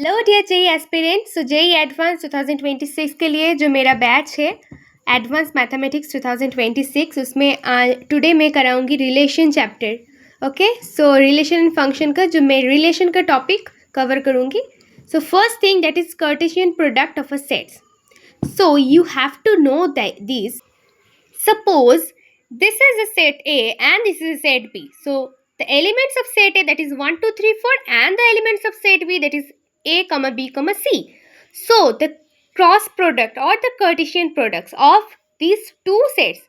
Hello dear JEE aspirant. So JEE advanced 2026 के लिए जो मेरा बैच है एडवांस मैथमेटिक्स 2026 उसमें टुडे मैं कराऊंगी relation chapter. Okay, so relation and function का जो मैं रिलेशन का टॉपिक कवर करूंगी। So first thing that is Cartesian product of a sets. So you have to know that these. Suppose this is a set A and this is a set B. So the elements of set A, that is 1, 2, 3, 4, and the elements of set B, that is A, B, C. So the cross product or the Cartesian products of these two sets,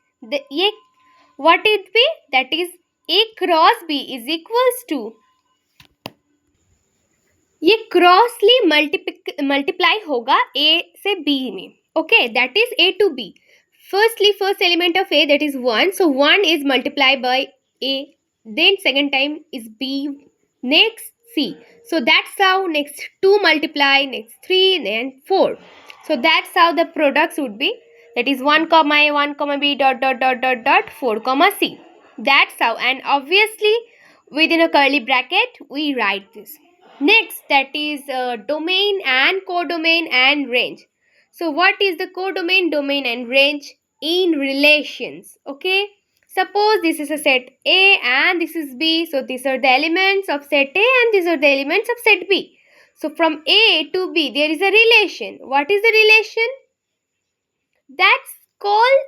what it be? That is A cross B is equals to, ये क्रॉसली multiply होगा A से B में. Okay, that is A to B. Firstly, first element of A, that is 1. So 1 is multiplied by A. Then second time is B. Next C. So that's how next 2 multiply, next 3, then 4. So that's how the products would be. That is 1 comma A, 1 comma B, dot dot dot dot dot 4 comma C. That's how. And obviously within a curly bracket we write this. Next, that is domain and codomain and range. So what is the codomain, domain and range in relations? Okay, suppose this is a set A and this is B. So these are the elements of set A and these are the elements of set B. So from A to B there is a relation. What is the relation? That's called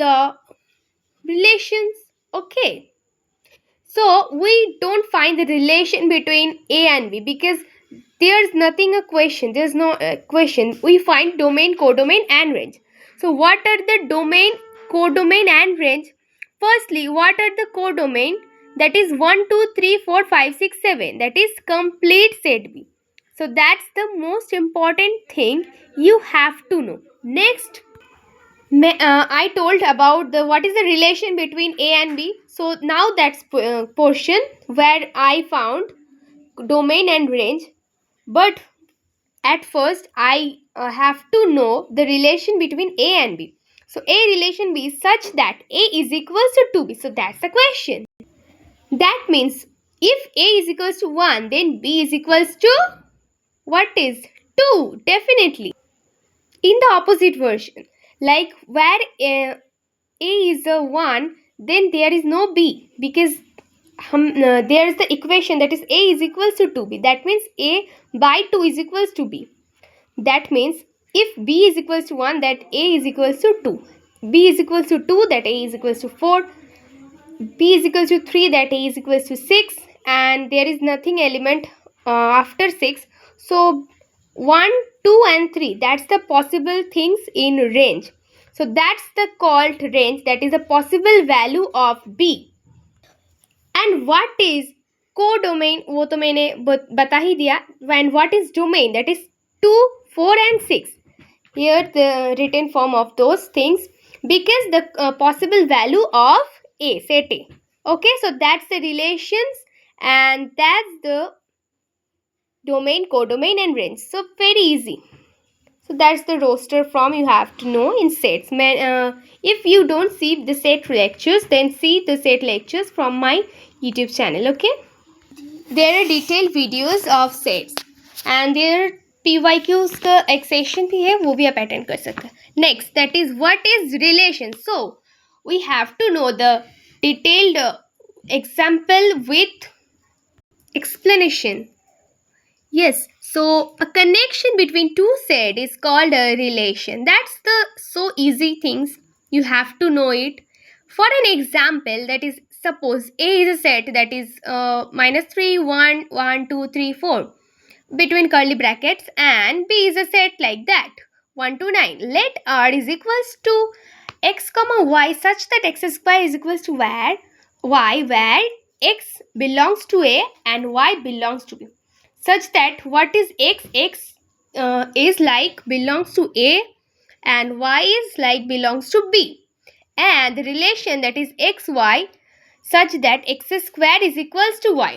the relations. Okay. So we don't find the relation between A and B because there's nothing a question. There's no question. We find domain, codomain and range. So what are the domain, codomain and range? Firstly, what are the codomain? That is 1, 2, 3, 4, 5, 6, 7. That is complete set B. So that's the most important thing you have to know. Next, I told about the what is the relation between A and B. So now that's portion where I found domain and range. But at first I have to know the relation between A and B. So A relation B is such that A is equals to 2B. So that's the question. That means if A is equals to 1, then B is equals to what is 2? Definitely. In the opposite version, like where A is a 1, then there is no B because there is the equation that is A is equals to 2B. That means A by 2 is equals to B. That means if B is equals to 1, that A is equals to 2. B is equals to 2, that A is equals to 4. B is equals to 3, that A is equals to 6. And there is nothing element after 6. So 1, 2 and 3, that's the possible things in range. So that's the called range, that is a possible value of B. And what is codomain, वो तो मैंने बता ही दिया. And what is domain? That is 2, 4 and 6. Here the written form of those things because the possible value of A, set A. Okay, so that's the relations and that's the domain, codomain and range. So very easy. So that's the roster from you have to know in sets. If you don't see the set lectures, then see the set lectures from my YouTube channel. Okay, there are detailed videos of sets and there are PYQs का एक section भी है, वो भी आप attend कर सकते हैं. Next, that is what is relation. So we have to know the detailed example with explanation. Yes, so a connection between two sets is called a relation. That's the so easy things. You have to know it. For an example, that is suppose A is a set that is -3, 1, 1, 2, 3, 4 between curly brackets, and B is a set like that 1 to 9. Let R is equals to x comma y such that x square is equals to where x belongs to A and y belongs to B, such that what is x is like belongs to A and y is like belongs to B, and the relation that is xy such that x square is equals to y.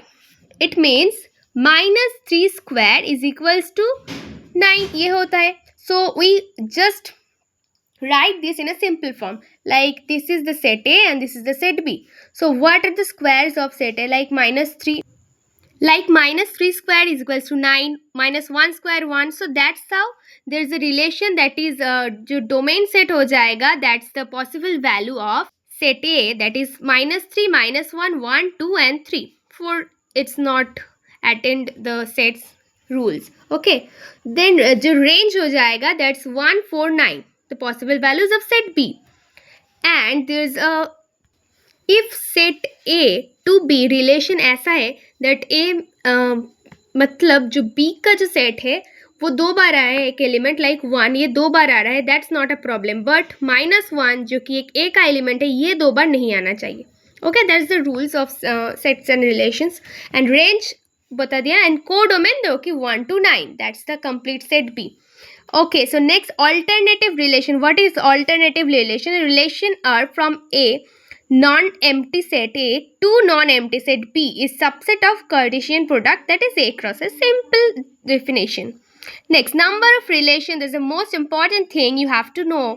It means -3 square is equals to 9. ये होता है. So we just write this in a simple form, like this is the set A and this is the set B. So what are the squares of set A? Like -3 Like -3 square is equals to 9, -1 square 1. So that's how there's a relation that is जो domain set हो जाएगा, that's the possible value of set A, that is -3, -1, 1, 2 and 3. For it's not attend the sets rules. Okay, then जो range हो जाएगा, that's 1, 4, 9, the possible values of set B. And there's a if set A to B relation ऐसा है that A मतलब जो B का जो set है वो दो बार आया है, एक एलिमेंट लाइक 1 ये दो बार आ रहा है, that's not a problem. But -1 जो कि एक A का एलिमेंट है ये दो बार नहीं आना चाहिए. Okay, that's the rules of sets and relations. And range बता दिया, एंड कोडोमेन दो कि 1 to 9, that's the complete set B. Okay, so next, alternative relation. What is alternative relation? A relation R from A non-empty set A to non-empty set B is subset of Cartesian product, that is A cross A. Simple definition. Next, number of relation. This is the most important thing you have to know.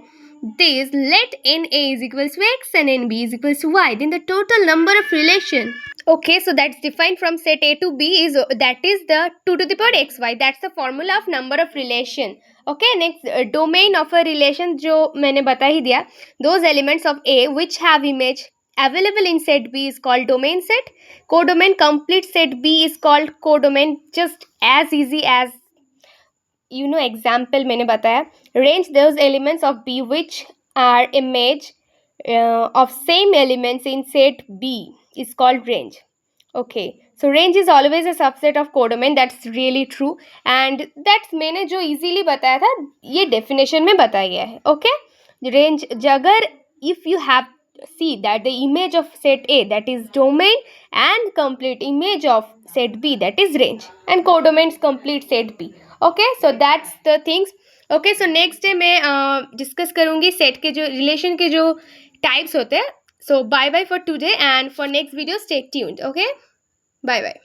This, let NA is equals to X and NB is equals to Y. Then the total number of relation. Okay, so that's defined from set A to B is that is the 2 to the power xy. That's the formula of number of relation. Okay, next, domain of a relation जो मैंने बता ही दिया. Those elements of A which have image available in set B is called domain set. Codomain complete set B is called codomain. Just as easy as example मैंने बताया. Range those elements of B which are image of same elements in set B is called range. Okay, so range is always a subset of codomain. That's really true, and that's मैंने जो easily बताया था ये definition में बताया गया है. Okay, range अगर if you have see that the image of set A, that is domain, and complete image of set B, that is range, and codomain's complete set B. Okay, so that's the things. Okay, so next day मैं discuss करूँगी set के जो relation के जो types होते हैं. So bye bye for today, and for next video stay tuned. Okay, bye bye.